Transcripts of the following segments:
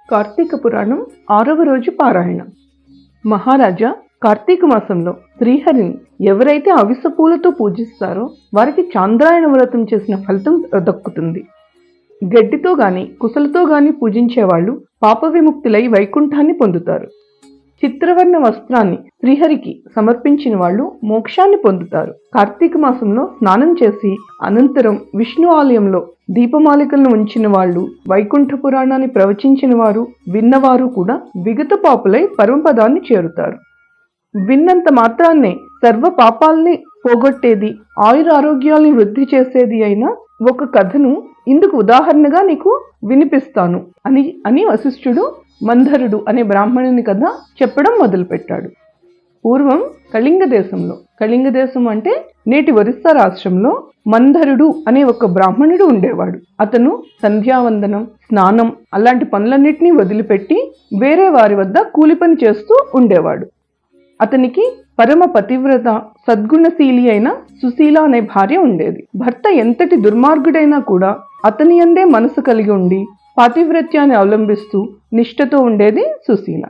కార్తీక పురాణం 6వ రోజు పారాయణ. మహారాజా, కార్తీక మాసంలో శ్రీహరిని ఎవరైతే అవిసె పూలతో పూజిస్తారో వారికి చాంద్రాయణ వ్రతం చేసిన ఫలితం దక్కుతుంది. గడ్డితో గాని కుసలతో గాని పూజించేవాళ్ళు పాప విముక్తులై వైకుంఠాన్ని పొందుతారు. చిత్రవర్ణ వస్త్రాన్ని శ్రీహరికి సమర్పించిన వాళ్ళు మోక్షాన్ని పొందుతారు. కార్తీక మాసంలో స్నానం చేసి అనంతరం విష్ణు ఆలయంలో దీపమాలికలను ఉంచిన వాళ్ళు, వైకుంఠ పురాణాన్ని ప్రవచించిన వారు, విన్నవారు కూడా విగత పాపులై పరమపదాన్ని చేరుతారు. విన్నంత మాత్రాన్నే సర్వ పాపాలని పోగొట్టేది, ఆయురారోగ్యాల్ని వృద్ధి చేసేది అయిన ఒక కథను ఇందుకు ఉదాహరణగా నీకు వినిపిస్తాను అని వశిష్ఠుడు మందరుడు అనే బ్రాహ్మణుని కథ చెప్పడం మొదలుపెట్టాడు. పూర్వం కళింగ దేశం అంటే నేటి ఒరిస్సా రాష్ట్రంలో మందరుడు అనే ఒక బ్రాహ్మణుడు ఉండేవాడు. అతను సంధ్యావందనం, స్నానం అలాంటి పనులన్నిటినీ వదిలిపెట్టి వేరే వారి వద్ద కూలి పని చేస్తూ ఉండేవాడు. అతనికి పరమ పతివ్రత సద్గుణశీలి అయిన సుశీల అనే భార్య ఉండేది. భర్త ఎంతటి దుర్మార్గుడైనా కూడా అతని యందే మనసు కలిగి ఉండి పాతివ్రత్యాన్ని అవలంబిస్తూ నిష్ఠతో ఉండేది సుశీల.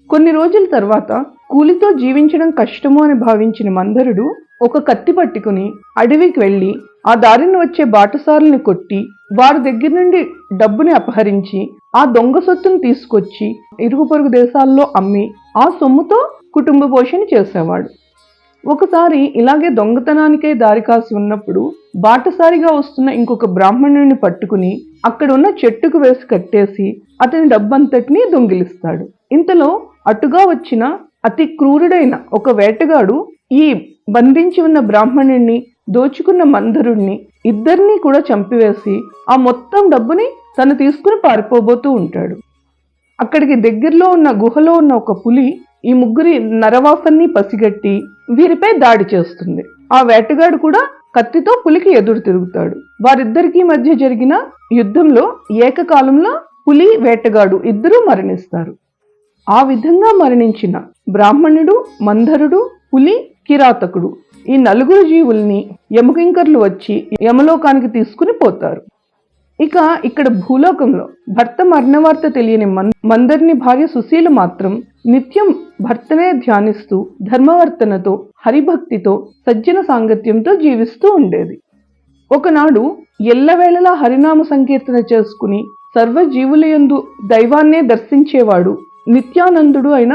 కొన్ని రోజుల తర్వాత కూలితో జీవించడం కష్టము అని భావించిన మందరుడు ఒక కత్తి పట్టుకుని అడవికి వెళ్లి ఆ దారిని వచ్చే బాటసారుల్ని కొట్టి వారి దగ్గర నుండి డబ్బుని అపహరించి ఆ దొంగ సొత్తును తీసుకొచ్చి ఇరుగు పొరుగు దేశాల్లో అమ్మి ఆ సొమ్ముతో కుటుంబ పోషణ చేసేవాడు. ఒకసారి ఇలాగే దొంగతనానికై దారి కాసి ఉన్నప్పుడు బాటసారిగా వస్తున్న ఇంకొక బ్రాహ్మణుడిని పట్టుకుని అక్కడ ఉన్న చెట్టుకు వేసి కట్టేసి అతని డబ్బంతటినీ దొంగిలిస్తాడు. ఇంతలో అటుగా వచ్చిన అతి క్రూరుడైన ఒక వేటగాడు ఈ బంధించి ఉన్న బ్రాహ్మణుడిని, దోచుకున్న మందరుడిని ఇద్దరినీ కూడా చంపివేసి ఆ మొత్తం డబ్బుని తను తీసుకుని పారిపోబోతూ ఉంటాడు. అక్కడికి దగ్గరలో ఉన్న గుహలో ఉన్న ఒక పులి ఈ ముగ్గురి నరవాసన్ని పసిగట్టి వీరిపై దాడి చేస్తుంది. ఆ వేటగాడు కూడా కత్తితో పులికి ఎదురు తిరుగుతాడు. వారిద్దరికీ మధ్య జరిగిన యుద్ధంలో ఏకకాలంలో పులి, వేటగాడు ఇద్దరూ మరణిస్తారు. ఆ విధంగా మరణించిన బ్రాహ్మణుడు, మందరుడు, పులి, కిరాతకుడు ఈ నలుగురు జీవుల్ని యమకింకర్లు వచ్చి యమలోకానికి తీసుకుని పోతారు. ఇక ఇక్కడ భూలోకంలో భర్త మరణవార్త తెలియని మందరిని భార్య సుశీల మాత్రం నిత్యం భర్తనే ధ్యానిస్తూ ధర్మవర్తనతో, హరిభక్తితో, సజ్జన సాంగత్యంతో జీవిస్తూ ఉండేది. ఒకనాడు ఎల్లవేళలా హరినామ సంకీర్తన చేసుకుని సర్వజీవులయందు దైవాన్నే దర్శించేవాడు నిత్యానందుడు అయిన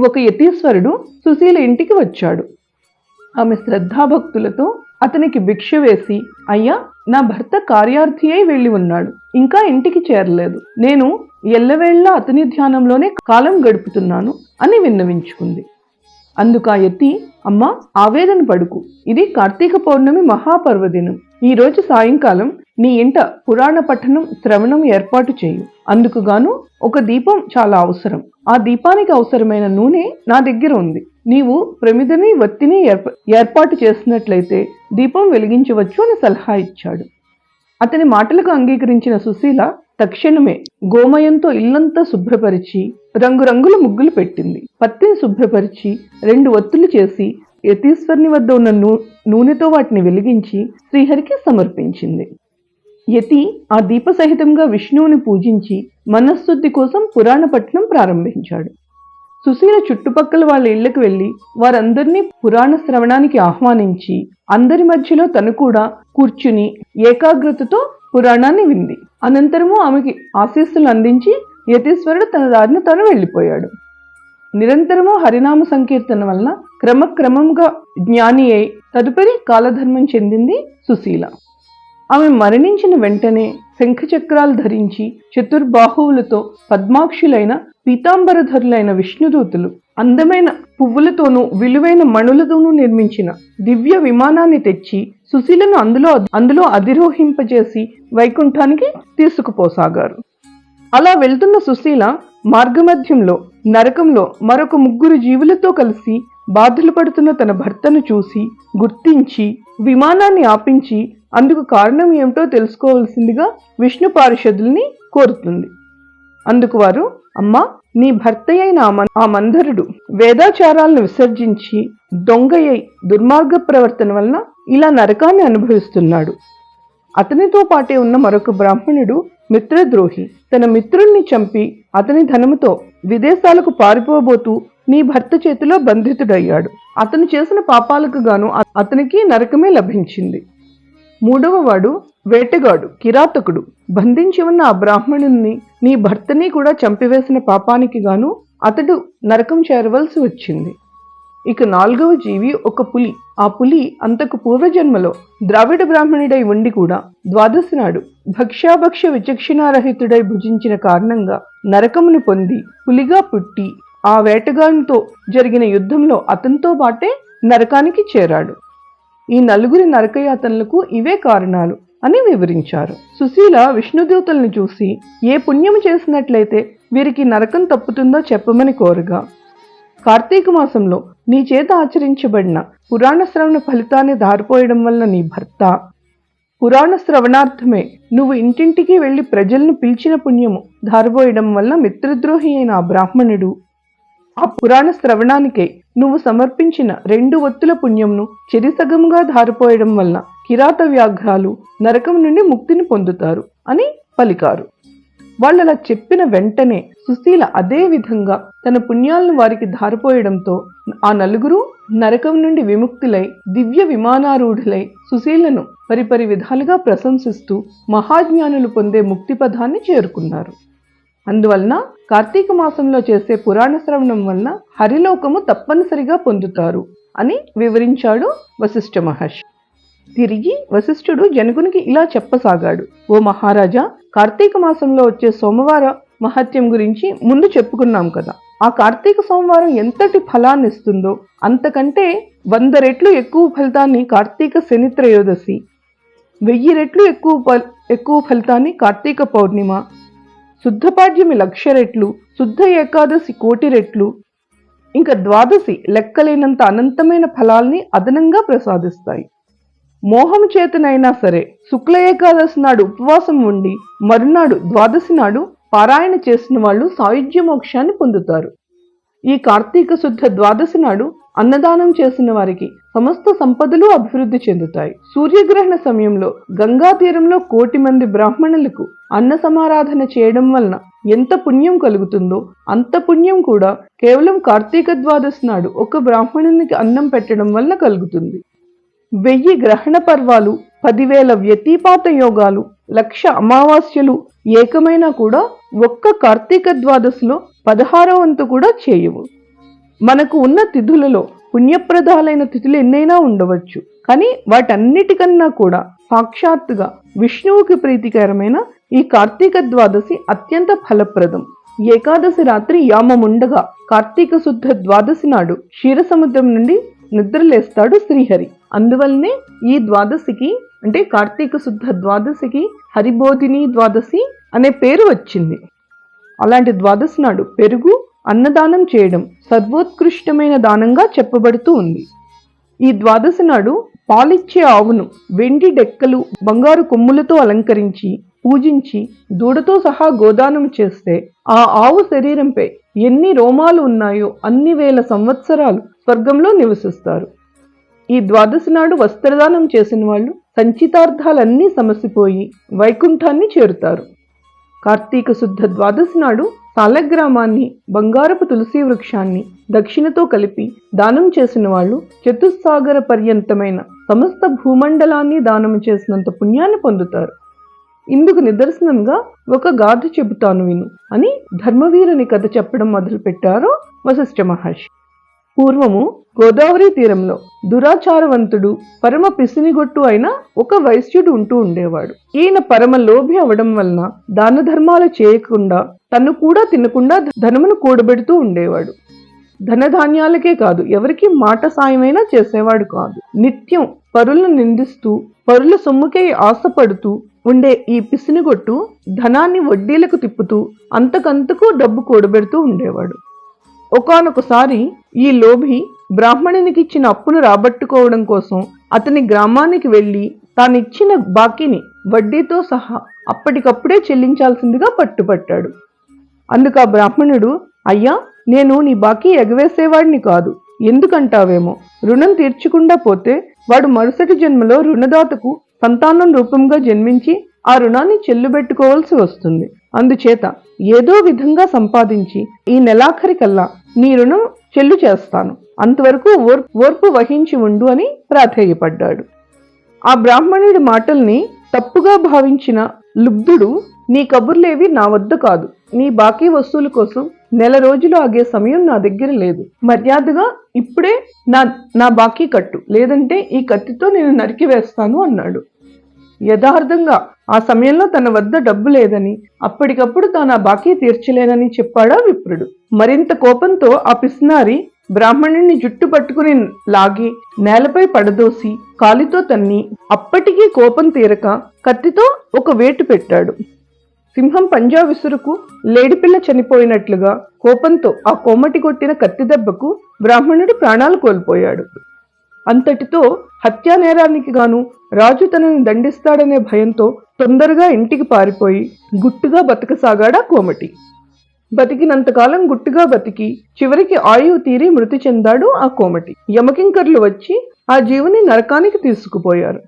ఒక యతీశ్వరుడు సుశీల ఇంటికి వచ్చాడు. ఆమె శ్రద్ధాభక్తులతో అతనికి భిక్ష వేసి, అయ్యా, నా భర్త కార్యార్థి అయి వెళ్ళి ఉన్నాడు, ఇంకా ఇంటికి చేరలేదు, నేను ఎల్లవేళ్లా అతని ధ్యానంలోనే కాలం గడుపుతున్నాను అని విన్నవించుకుంది. అందుకు ఆ యతి, అమ్మా, ఆవేదన పడుకు, ఇది కార్తీక పౌర్ణమి మహాపర్వదినం. ఈ రోజు సాయంకాలం నీ ఇంట పురాణ పఠనం, శ్రవణం ఏర్పాటు చేయు. అందుకుగాను ఒక దీపం చాలా అవసరం. ఆ దీపానికి అవసరమైన నూనె నా దగ్గర ఉంది. నీవు ప్రమిదని, వత్తిని ఏర్పాటు చేసినట్లయితే దీపం వెలిగించవచ్చు అని సలహా ఇచ్చాడు. అతని మాటలకు అంగీకరించిన సుశీల తక్షణమే గోమయంతో ఇల్లంతా శుభ్రపరిచి రంగురంగుల ముగ్గులు పెట్టింది. పత్తిని శుభ్రపరిచి 2 ఒత్తులు చేసి యతీశ్వరుని వద్ద ఉన్న నూనెతో వాటిని వెలిగించి శ్రీహరికి సమర్పించింది. యతి ఆ దీప సహితంగా విష్ణువుని పూజించి మనశ్శుద్ధి కోసం పురాణ పఠనం ప్రారంభించాడు. సుశీల చుట్టుపక్కల వాళ్ళ ఇళ్లకు వెళ్లి వారందరినీ పురాణ శ్రవణానికి ఆహ్వానించి అందరి మధ్యలో తను కూడా కూర్చుని ఏకాగ్రతతో పురాణాన్ని వింది. అనంతరము ఆమెకి ఆశీస్సులు అందించి యతీశ్వరుడు తన దారిని తను వెళ్ళిపోయాడు. నిరంతరము హరినామ సంకీర్తన వలన క్రమక్రమంగా జ్ఞాని అయి తదుపరి కాలధర్మం చెందింది సుశీల. ఆమె మరణించిన వెంటనే శంఖచక్రాలు ధరించి చతుర్బాహువులతో పద్మాక్షులైన పీతాంబరధరులైన విష్ణుదూతులు అందమైన పువ్వులతోనూ విలువైన మణులతోనూ నిర్మించిన దివ్య విమానాన్ని తెచ్చి సుశీలను అందులో అధిరోహింపజేసి వైకుంఠానికి తీసుకుపోసాగారు. అలా వెళ్తున్న సుశీల మార్గమధ్యంలో నరకంలో మరొక 3 జీవులతో కలిసి బాధలు పడుతున్న తన భర్తను చూసి గుర్తించి విమానాన్ని ఆపించి అందుకు కారణం ఏమిటో తెలుసుకోవాల్సిందిగా విష్ణు పారిషదుల్ని కోరుతుంది. అందుకు వారు, అమ్మా, నీ భర్త అయిన ఆ మందరుడు వేదాచారాలను విసర్జించి దొంగయ్యి దుర్మార్గ ప్రవర్తన వలన ఇలా నరకాన్ని అనుభవిస్తున్నాడు. అతనితో పాటే ఉన్న మరొక బ్రాహ్మణుడు మిత్రద్రోహి తన మిత్రుణ్ణి చంపి అతని ధనముతో విదేశాలకు పారిపోబోతూ నీ భర్త చేతిలో బంధితుడయ్యాడు. అతను చేసిన పాపాలకు గాను అతనికి నరకమే లభించింది. మూడవ వాడు వేటగాడు, కిరాతకుడు. బంధించి ఉన్న ఆ బ్రాహ్మణుణ్ణి నీ భర్తని కూడా చంపివేసిన పాపానికి గాను అతడు నరకం చేరవలసి వచ్చింది. ఇక నాలుగవ జీవి ఒక పులి. ఆ పులి అంతకు పూర్వజన్మలో ద్రావిడ బ్రాహ్మణుడై ఉండి కూడా ద్వాదశి నాడు భక్ష్యాభక్ష్య విచక్షణారహితుడై భుజించిన కారణంగా నరకమును పొంది పులిగా పుట్టి ఆ వేటగానితో జరిగిన యుద్ధంలో అతనితో పాటే నరకానికి చేరాడు. ఈ నలుగురి నరకయాతనలకు ఇవే కారణాలు అని వివరించారు. సుశీల విష్ణుదూతల్ని చూసి ఏ పుణ్యం చేసినట్లయితే వీరికి నరకం తప్పుతుందో చెప్పమని కోరగా, కార్తీక మాసంలో నీ చేత ఆచరించబడిన పురాణ శ్రవణ ఫలితాన్ని దారిపోయడం వల్ల నీ భర్త, పురాణ శ్రవణార్థమే నువ్వు ఇంటింటికి వెళ్లి ప్రజలను పిలిచిన పుణ్యము దారిపోయడం వల్ల మిత్రద్రోహి అయిన ఆ బ్రాహ్మణుడు, ఆ పురాణ శ్రవణానికే నువ్వు సమర్పించిన 2 ఒత్తుల పుణ్యంను చెరిసగముగా ధారిపోయడం వల్ల కిరాత వ్యాఘ్రాలు నరకం నుండి ముక్తిని పొందుతారు అని పలికారు. వాళ్ళలా చెప్పిన వెంటనే సుశీల అదే విధంగా తన పుణ్యాలను వారికి ధారిపోయడంతో ఆ నలుగురు నరకం నుండి విముక్తులై దివ్య విమానారూఢులై సుశీలను పరిపరి విధాలుగా ప్రశంసిస్తూ మహాజ్ఞానులు పొందే ముక్తి పదాన్ని చేరుకున్నారు. అందువలన కార్తీక మాసంలో చేసే పురాణ శ్రవణం వల్ల హరిలోకము తప్పనిసరిగా పొందుతారు అని వివరించాడు వశిష్ఠ మహర్షి. తిరిగి వశిష్ఠుడు జనకునికి ఇలా చెప్పసాగాడు. ఓ మహారాజా, కార్తీక మాసంలో వచ్చే సోమవార మహత్యం గురించి ముందు చెప్పుకున్నాం కదా. ఆ కార్తీక సోమవారం ఎంతటి ఫలాన్ని ఇస్తుందో అంతకంటే 100 రెట్లు ఎక్కువ ఫలితాన్ని కార్తీక శని త్రయోదశి, 1000 రెట్లు ఎక్కువ ఫలితాన్ని కార్తీక పౌర్ణిమ, శుద్ధపాడ్యమి 1,00,000 రెట్లు, శుద్ధ ఏకాదశి 1,00,000 రెట్లు, ఇంకా ద్వాదశి లెక్కలేనంత అనంతమైన ఫలాల్ని అదనంగా ప్రసాదిస్తాయి. మోహం చేతనైనా సరే శుక్ల ఏకాదశి నాడు ఉపవాసం ఉండి మరునాడు ద్వాదశి నాడు పారాయణ చేసిన వాళ్ళు సాయుధ్య మోక్షాన్ని పొందుతారు. ఈ కార్తీక శుద్ధ ద్వాదశి నాడు అన్నదానం చేసిన వారికి సమస్త సంపదలు అభివృద్ధి చెందుతాయి. సూర్యగ్రహణ సమయంలో గంగా తీరంలో 1,00,000 మంది బ్రాహ్మణులకు అన్న సమారాధన చేయడం వలన ఎంత పుణ్యం కలుగుతుందో అంత పుణ్యం కూడా కేవలం కార్తీక ద్వాదశి నాడు ఒక బ్రాహ్మణునికి అన్నం పెట్టడం వల్ల కలుగుతుంది. 1000 గ్రహణ పర్వాలు, 10,000 వ్యతిపాత యోగాలు, 1,00,000 అమావాస్యలు ఏకమైనా కూడా ఒక్క కార్తీక ద్వాదశిలో 16వ వంతు కూడా చేయవు. మనకు ఉన్న తిథులలో పుణ్యప్రదాలైన తిథులు ఎన్నైనా ఉండవచ్చు, కానీ వాటన్నిటికన్నా కూడా సాక్షాత్తుగా విష్ణువుకి ప్రీతికరమైన ఈ కార్తీక ద్వాదశి అత్యంత ఫలప్రదం. ఏకాదశి రాత్రి యామముండగా కార్తీక శుద్ధ ద్వాదశి నాడు క్షీరసముద్రం నుండి నిద్రలేస్తాడు శ్రీహరి. అందువల్లనే ఈ ద్వాదశికి అంటే కార్తీక శుద్ధ ద్వాదశికి హరిబోధిని ద్వాదశి అనే పేరు వచ్చింది. అలాంటి ద్వాదశి నాడు పెరుగు అన్నదానం చేయడం సర్వోత్కృష్టమైన దానంగా చెప్పబడుతూ ఉంది. ఈ ద్వాదశి నాడు పాలిచ్చే ఆవును వెండి డెక్కలు, బంగారు కొమ్ములతో అలంకరించి పూజించి దూడతో సహా గోదానం చేస్తే ఆ ఆవు శరీరంపై ఎన్ని రోమాలు ఉన్నాయో అన్ని 1000 సంవత్సరాలు స్వర్గంలో నివసిస్తారు. ఈ ద్వాదశి నాడు వస్త్రదానం చేసిన వాళ్ళు సంచితార్థాలన్నీ సమసిపోయి వైకుంఠాన్ని చేరుతారు. కార్తీక శుద్ధ ద్వాదశి నాడు సాలగ్రామాన్ని, బంగారపు తులసి వృక్షాన్ని దక్షిణతో కలిపి దానం చేసిన వాళ్ళు చతుస్సాగర పర్యంతమైన సమస్త భూమండలాన్ని దానం చేసినంత పుణ్యాన్ని పొందుతారు. ఇందుకు నిదర్శనంగా ఒక గాథ చెబుతాను విను అని ధర్మవీరుని కథ చెప్పడం మొదలుపెట్టారు వశిష్ఠ మహర్షి. పూర్వము గోదావరి తీరంలో దురాచారవంతుడు, పరమ పిసినిగొట్టు అయిన ఒక వైశ్యుడు ఉంటూ ఉండేవాడు. ఈయన పరమ లోభి అవడం వలన దాన ధర్మాలు చేయకుండా తను కూడా తినకుండా ధనమును కూడబెడుతూ ఉండేవాడు. ధనధాన్యాలకే కాదు, ఎవరికి మాట సాయమైనా చేసేవాడు కాదు. నిత్యం పరులను నిందిస్తూ పరుల సొమ్ముకే ఆశపడుతూ ఉండే ఈ పిసినిగొట్టు ధనాన్ని వడ్డీలకు తిప్పుతూ అంతకంతకు డబ్బు కూడబెడుతూ ఉండేవాడు. ఒకానొకసారి ఈ లోభి బ్రాహ్మణునికి ఇచ్చిన అప్పును రాబట్టుకోవడం కోసం అతని గ్రామానికి వెళ్లి తానిచ్చిన బాకీని వడ్డీతో సహా అప్పటికప్పుడే చెల్లించాల్సిందిగా పట్టుపట్టాడు. అందుకు ఆ బ్రాహ్మణుడు, అయ్యా, నేను నీ బాకీ ఎగవేసేవాడిని కాదు. ఎందుకంటావేమో, రుణం తీర్చకుండా పోతే వాడు మరుసటి జన్మలో రుణదాతకు సంతానం రూపంగా జన్మించి ఆ రుణాన్ని చెల్లుబెట్టుకోవాల్సి వస్తుంది. అందుచేత ఏదో విధంగా సంపాదించి ఈ నెలాఖరికల్లా నీ రుణం చెల్లు చేస్తాను, అంతవరకు ఓర్పు వహించి ఉండు అని ప్రాధేయపడ్డాడు. ఆ బ్రాహ్మణుడి మాటల్ని తప్పుగా భావించిన లుబ్ధుడు, నీ కబుర్లేవి నా వద్ద కాదు, నీ బాకీ వస్తువుల కోసం నెల రోజులు ఆగే సమయం నా దగ్గర లేదు, మర్యాదగా ఇప్పుడే నా బాకీ కట్టు, లేదంటే ఈ కత్తితో నేను నరికివేస్తాను అన్నాడు. యథార్థంగా ఆ సమయంలో తన వద్ద డబ్బు లేదని, అప్పటికప్పుడు తాను ఆ బాకీ తీర్చలేనని చెప్పాడా విప్రుడు. మరింత కోపంతో ఆ పిస్నారి బ్రాహ్మణుణ్ణి జుట్టు పట్టుకుని లాగి నేలపై పడదోసి కాలితో తన్ని, అప్పటికీ కోపం తీరక కత్తితో ఒక వేటు పెట్టాడు. సింహం పంజా విసురుకు లేడిపిల్ల చనిపోయినట్లుగా కోపంతో ఆ కోమటి కొట్టిన కత్తి దెబ్బకు బ్రాహ్మణుడి ప్రాణాలు కోల్పోయాడు. అంతటితో హత్యా నేరానికి గాను రాజు తనని దండిస్తాడనే భయంతో తొందరగా ఇంటికి పారిపోయి గుట్టుగా బతకసాగాడా కోమటి. బతికినంతకాలం గుట్టుగా బతికి చివరికి ఆయువు తీరి మృతి చెందాడు ఆ కోమటి. యమకింకర్లు వచ్చి ఆ జీవుని నరకానికి తీసుకుపోయారు.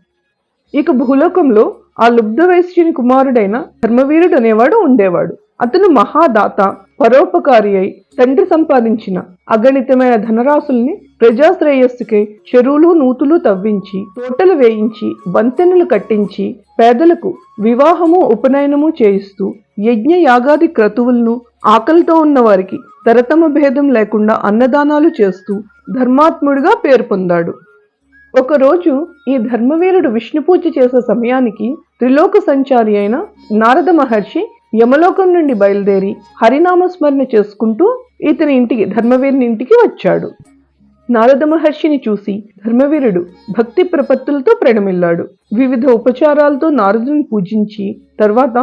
ఇక భూలోకంలో ఆ లుబ్ధవైశ్యుని కుమారుడైన ధర్మవీరుడు అనేవాడు ఉండేవాడు. అతను మహాదాత, పరోపకారి అయి తండ్రి సంపాదించిన అగణితమైన ధనరాశుల్ని ప్రజాశ్రేయస్సుకై చెరువులు నూతులు తవ్వించి, తోటలు వేయించి, వంతెనలు కట్టించి, పేదలకు వివాహము ఉపనయనము చేయిస్తూ, యజ్ఞ యాగాది క్రతువులను, ఆకలితో ఉన్న వారికి తరతమ భేదం లేకుండా అన్నదానాలు చేస్తూ ధర్మాత్ముడిగా పేరు పొందాడు. ఒకరోజు ఈ ధర్మవీరుడు విష్ణు పూజ చేసే సమయానికి త్రిలోక సంచారి అయిన నారద మహర్షి యమలోకం నుండి బయలుదేరి హరినామస్మరణ చేసుకుంటూ ఇతని ఇంటికి, ధర్మవీరుని ఇంటికి వచ్చాడు. నారద మహర్షిని చూసి ధర్మవీరుడు భక్తి ప్రపత్తులతో ప్రణమిల్లాడు. వివిధ ఉపచారాలతో నారదుని పూజించి తర్వాత,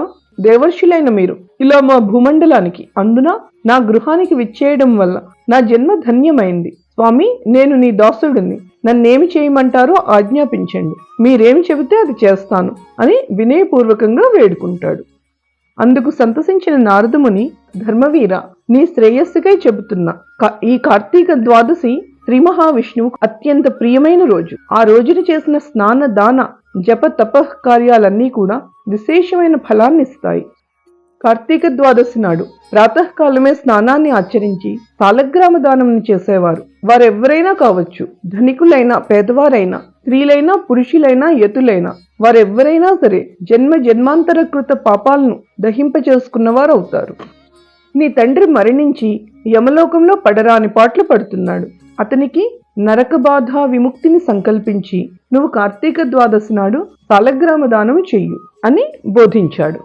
దేవర్షులైన మీరు ఇలా మా భూమండలానికి, అందున నా గృహానికి విచ్చేయడం వల్ల నా జన్మ ధన్యమైంది. స్వామి, నేను నీ దాసుడిని, నన్నేమి చేయమంటారో ఆజ్ఞాపించండి, మీరేమి చెబితే అది చేస్తాను అని వినయపూర్వకంగా వేడుకుంటాడు. అందుకు సంతసించిన నారదముని, ధర్మవీర, నీ శ్రేయస్సుకై చెబుతున్నా, ఈ కార్తీక ద్వాదశి శ్రీ మహావిష్ణువు అత్యంత ప్రియమైన రోజు. ఆ రోజున చేసిన స్నాన, దాన, జప, తప కార్యాలన్నీ కూడా విశేషమైన ఫలాన్నిస్తాయి. కార్తీక ద్వాదశి నాడు ప్రాతకాలమే స్నానాన్ని ఆచరించి సాలగ్రామ దానం చేసేవారు, వారెవ్వరైనా కావచ్చు, ధనికులైనా పేదవారైనా, స్త్రీలైనా పురుషులైనా యతులైనా, వారెవ్వరైనా సరే జన్మ జన్మాంతర కృత పాపాలను దహింపచేసుకున్నవారు అవుతారు. నీ తండ్రి మరణించి యమలోకంలో పడరాని పాట్లు పడుతున్నాడు. అతనికి నరక బాధ విముక్తిని సంకల్పించి నువ్వు కార్తీక ద్వాదశి నాడు సాలగ్రామ దానం చెయ్యు అని బోధించాడు.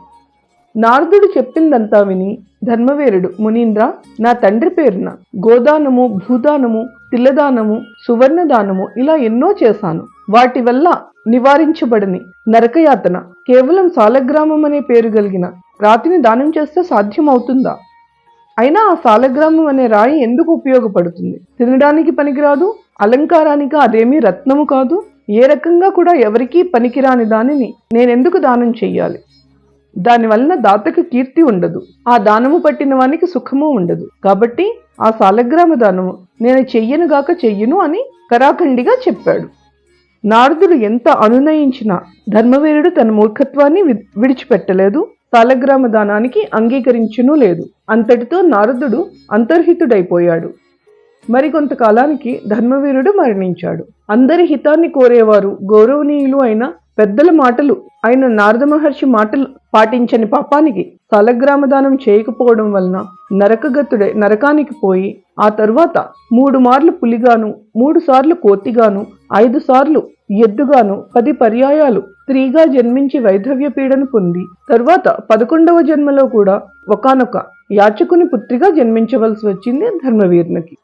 నారదుడు చెప్పిందంతా విని ధర్మవీరుడు, మునీంద్ర, నా తండ్రి పేరున గోదానము, భూదానము, తిల్లదానము, సువర్ణదానము ఇలా ఎన్నో చేశాను. వాటి వల్ల నివారించబడని నరకయాతన కేవలం సాలగ్రామం అనే పేరు కలిగిన రాతిని దానం చేస్తే సాధ్యమవుతుందా? అయినా ఆ సాలగ్రామం అనే రాయి ఎందుకు ఉపయోగపడుతుంది? తినడానికి పనికిరాదు, అలంకారానికి అదేమీ రత్నము కాదు, ఏ రకంగా కూడా ఎవరికీ పనికిరాని దానిని నేనెందుకు దానం చెయ్యాలి? దానివలన దాతకు కీర్తి ఉండదు, ఆ దానము పట్టిన వానికి సుఖము ఉండదు. కాబట్టి ఆ సాలగ్రామ దానము నేను చెయ్యనుగాక చెయ్యను అని కరాఖండిగా చెప్పాడు. నారదుడు ఎంత అనునయించినా ధర్మవీరుడు తన మూర్ఖత్వాన్ని విడిచిపెట్టలేదు, సాలగ్రామ దానానికి అంగీకరించునూ లేదు. అంతటితో నారదుడు అంతర్హితుడైపోయాడు. మరికొంతకాలానికి ధర్మవీరుడు మరణించాడు. అందరి హితాన్ని కోరేవారు, గౌరవనీయులు అయిన పెద్దల మాటలు అయిన నారద మహర్షి మాటలు పాటించని పాపానికి సాలగ్రామదానం చేయకపోవడం వలన నరకానికి పోయి ఆ తరువాత 3 మార్లు పులిగాను, 3 సార్లు కోతిగాను, 5 సార్లు ఎద్దుగాను, 10 పర్యాయాలు స్త్రీగా జన్మించి వైధవ్య పీడను పొంది తరువాత 11వ జన్మలో కూడా ఒకానొక యాచకుని పుత్రిగా జన్మించవలసి వచ్చింది ధర్మవీరునికి.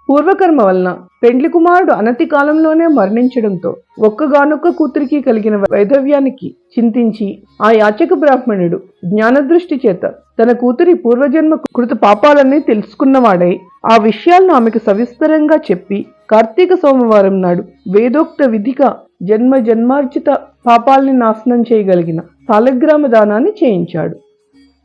పూర్వకర్మ వలన పెండ్లి కుమారుడు అనతి కాలంలోనే మరణించడంతో ఒక్కగానొక్క కూతురికి కలిగిన వైధవ్యానికి చింతించి ఆ యాచక బ్రాహ్మణుడు జ్ఞానదృష్టి చేత తన కూతురి పూర్వజన్మ కృత పాపాలన్నీ తెలుసుకున్నవాడై ఆ విషయాలను ఆమెకు సవిస్తరంగా చెప్పి కార్తీక సోమవారం నాడు వేదోక్త విధిగా జన్మ జన్మార్జిత పాపాలని నాశనం చేయగలిగిన సాలగ్రామ దానాన్ని చేయించాడు.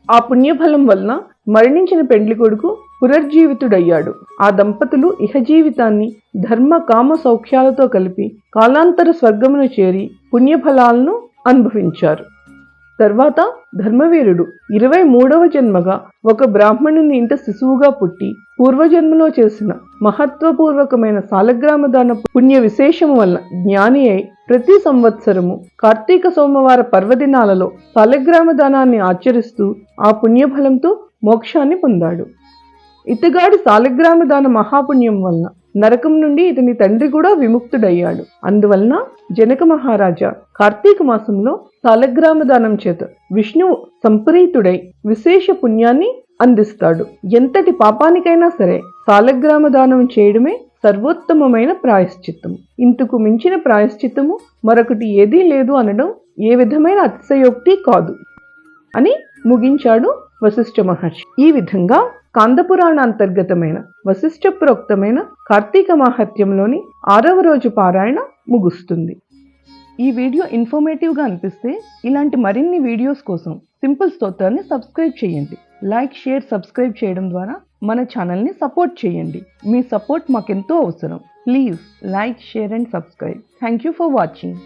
ఆ పుణ్యఫలం వలన మరణించిన పెండ్లి కొడుకు పునర్జీవితుడయ్యాడు. ఆ దంపతులు ఇహజీవితాన్ని ధర్మ కామ సౌఖ్యాలతో కలిపి కాలాంతర స్వర్గమును చేరి పుణ్యఫలాలను అనుభవించారు. తర్వాత ధర్మవీరుడు 23వ జన్మగా ఒక బ్రాహ్మణుని ఇంట శిశువుగా పుట్టి పూర్వజన్మలో చేసిన మహత్వపూర్వకమైన సాలగ్రామ దాన పుణ్య విశేషము వల్ల జ్ఞాని అయి ప్రతి సంవత్సరము కార్తీక సోమవార పర్వదినాలలో సాలగ్రామ దానాన్ని ఆచరిస్తూ ఆ పుణ్యఫలంతో మోక్షాన్ని పొందాడు. ఇతగాడి సాలగ్రామ దాన మహాపుణ్యం వలన నరకం నుండి ఇతని తండ్రి కూడా విముక్తుడయ్యాడు. అందువలన జనక మహారాజా కార్తీక మాసంలో సాలగ్రామ దానం చేత విష్ణువు సంప్రీతుడై విశేష పుణ్యాన్ని అందిస్తాడు. ఎంతటి పాపానికైనా సరే సాలగ్రామ దానం చేయడమే సర్వోత్తమమైన ప్రాయశ్చిత్తము. ఇంతకు మించిన ప్రాయశ్చిత్తము మరొకటి ఏదీ లేదు అనడం ఏ విధమైన అతిశయోక్తి కాదు అని ముగించాడు వశిష్ఠ మహర్షి. ఈ విధంగా కాందపురాణ అంతర్గతమైన వశిష్ఠ ప్రోక్తమైన కార్తీక మాహత్యంలోని 6వ రోజు పారాయణ ముగుస్తుంది. ఈ వీడియో ఇన్ఫర్మేటివ్గా అనిపిస్తే ఇలాంటి మరిన్ని వీడియోస్ కోసం సింపుల్ స్తోత్రాన్ని సబ్స్క్రైబ్ చేయండి. లైక్, షేర్, సబ్స్క్రైబ్ చేయడం ద్వారా మన ఛానల్ని సపోర్ట్ చేయండి. మీ సపోర్ట్ మాకెంతో అవసరం. Please like, share and subscribe. Thank you for watching.